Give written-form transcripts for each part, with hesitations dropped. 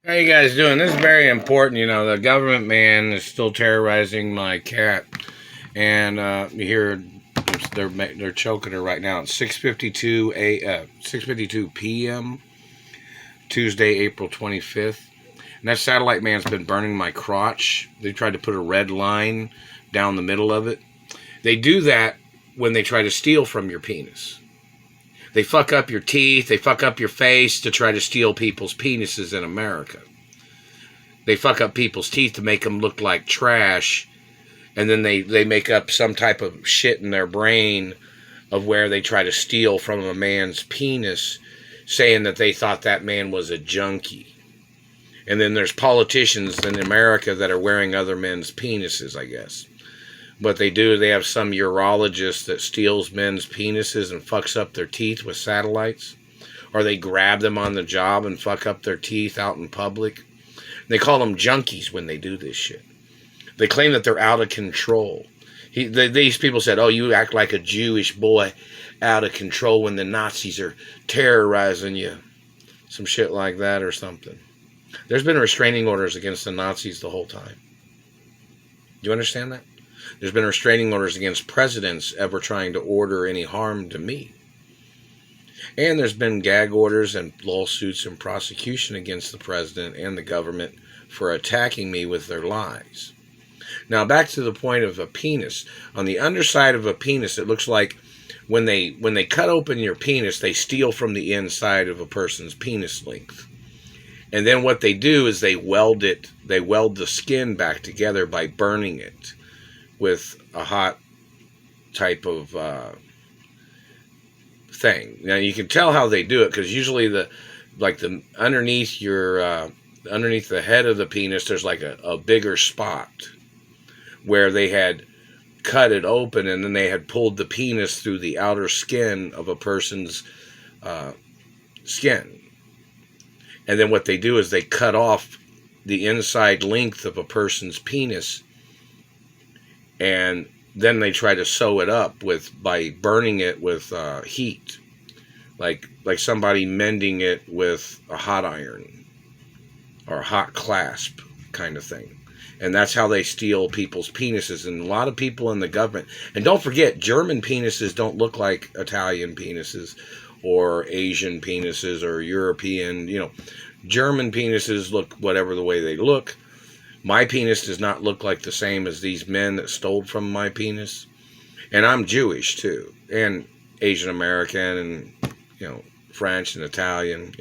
How you guys doing? This is very important. You know, the government man is still terrorizing my cat, and you hear they're choking her right now. It's 6:52 p.m. Tuesday, April 25th, and that satellite man's been burning my crotch. They tried to put a red line down the middle of it. They do that when they try to steal from your penis. They fuck up your teeth, they fuck up your face to try to steal people's penises in America. They fuck up people's teeth to make them look like trash, and then they make up some type of shit in their brain of where they try to steal from a man's penis, saying that they thought that man was a junkie. And then there's politicians in America that are wearing other men's penises, I guess. What they do, they have some urologist that steals men's penises and fucks up their teeth with satellites. Or they grab them on the job and fuck up their teeth out in public. They call them junkies when they do this shit. They claim that they're out of control. These people said, oh, you act like a Jewish boy out of control when the Nazis are terrorizing you. Some shit like that or something. There's been restraining orders against the Nazis the whole time. Do you understand that? There's been restraining orders against presidents ever trying to order any harm to me. And there's been gag orders and lawsuits and prosecution against the president and the government for attacking me with their lies. Now back to the point of a penis. On the underside of a penis, it looks like when they cut open your penis, they steal from the inside of a person's penis length. And then what they do is they weld the skin back together by burning it with a hot type of thing. Now you can tell how they do it because usually the underneath underneath the head of the penis, there's like a bigger spot where they had cut it open and then they had pulled the penis through the outer skin of a person's skin. And then what they do is they cut off the inside length of a person's penis, and then they try to sew it up by burning it with heat, like somebody mending it with a hot iron or a hot clasp kind of thing. And that's how they steal people's penises. And a lot of people in the government, and don't forget, German penises don't look like Italian penises or Asian penises or European, German penises look whatever the way they look. My penis does not look like the same as these men that stole from my penis. And I'm Jewish too, and Asian American, and French and Italian,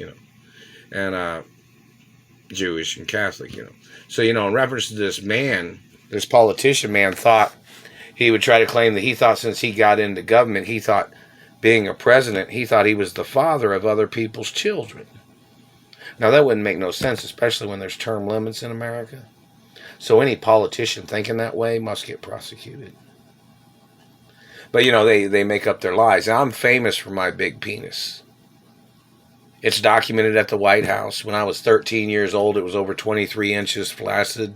and Jewish and Catholic, So, in reference to this politician man thought he would try to claim that he thought since he got into government, he thought being a president, he thought he was the father of other people's children. Now that wouldn't make no sense, especially when there's term limits in America. So any politician thinking that way must get prosecuted. But they make up their lies. Now, I'm famous for my big penis. It's documented at the White House. When I was 13 years old, it was over 23 inches flaccid.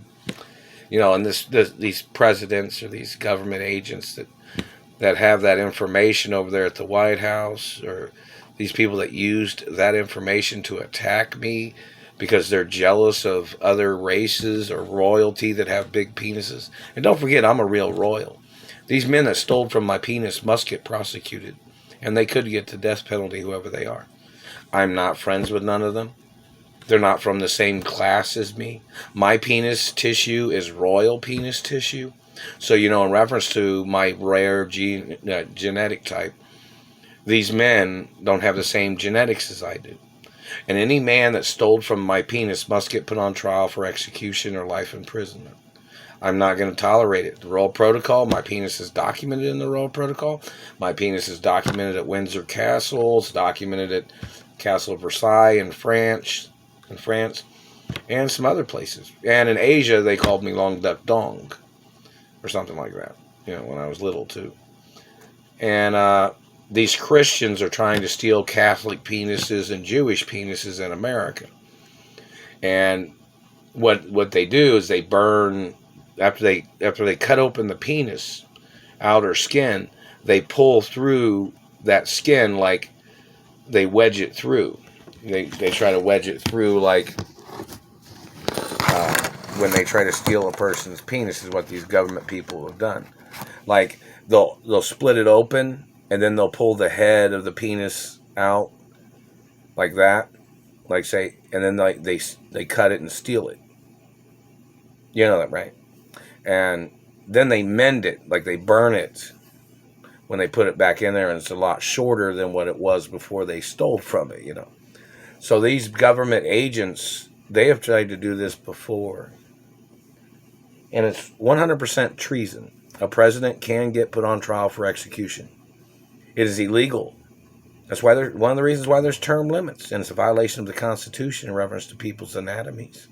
And these presidents or these government agents that have that information over there at the White House, or these people that used that information to attack me because they're jealous of other races or royalty that have big penises. And don't forget, I'm a real royal. These men that stole from my penis must get prosecuted, and they could get the death penalty, whoever they are. I'm not friends with none of them. They're not from the same class as me. My penis tissue is royal penis tissue. So, in reference to my rare genetic type, these men don't have the same genetics as I do. And any man that stole from my penis must get put on trial for execution or life imprisonment. I'm not going to tolerate it. The Royal Protocol, my penis is documented in the Royal Protocol. My penis is documented at Windsor Castle. It's documented at Castle of Versailles in France, and some other places. And in Asia, they called me Long Duck Dong, or something like that, when I was little too. And these Christians are trying to steal Catholic penises and Jewish penises in America. And what they do is they burn, after they cut open the penis, outer skin, they pull through that skin like they wedge it through. They try to wedge it through like when they try to steal a person's penis is what these government people have done. Like they'll split it open and then they'll pull the head of the penis out like that, like say, and then they cut it and steal it. You know that, right? And then they mend it, like they burn it when they put it back in there, and it's a lot shorter than what it was before they stole from it, you know. So these government agents, they have tried to do this before. And it's 100% treason. A president can get put on trial for execution. It is illegal. That's why one of the reasons why there's term limits, and it's a violation of the Constitution in reference to people's anatomies.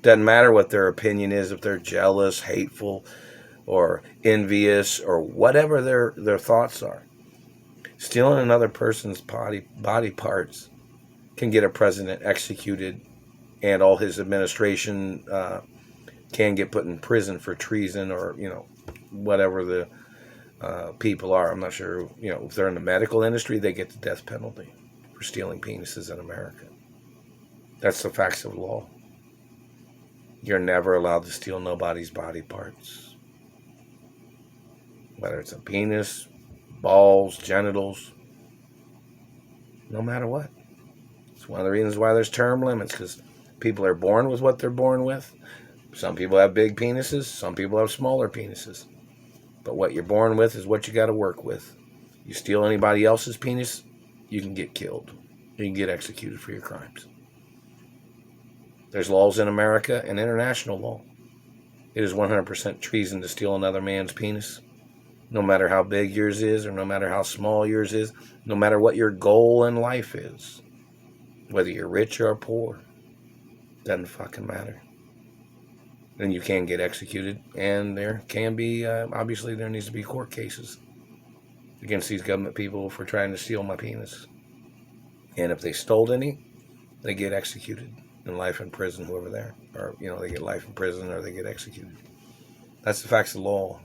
Doesn't matter what their opinion is, if they're jealous, hateful, or envious, or whatever their thoughts are. Stealing another person's body parts can get a president executed, and all his administration can get put in prison for treason, or, you know, whatever the people are. I'm not sure, you know, if they're in the medical industry, they get the death penalty for stealing penises in America. That's the facts of law. You're never allowed to steal nobody's body parts. Whether it's a penis, balls, genitals, no matter what. It's one of the reasons why there's term limits, because people are born with what they're born with. Some people have big penises, some people have smaller penises. But what you're born with is what you got to work with. You steal anybody else's penis, you can get killed. You can get executed for your crimes. There's laws in America and international law. It is 100% treason to steal another man's penis. No matter how big yours is, or no matter how small yours is, no matter what your goal in life is. Whether you're rich or poor, doesn't fucking matter. Then you can get executed, and there can be, obviously there needs to be court cases against these government people for trying to steal my penis. And if they stole any, they get executed, and life in prison, whoever there. Or, you know, they get life in prison or they get executed. That's the facts of the law.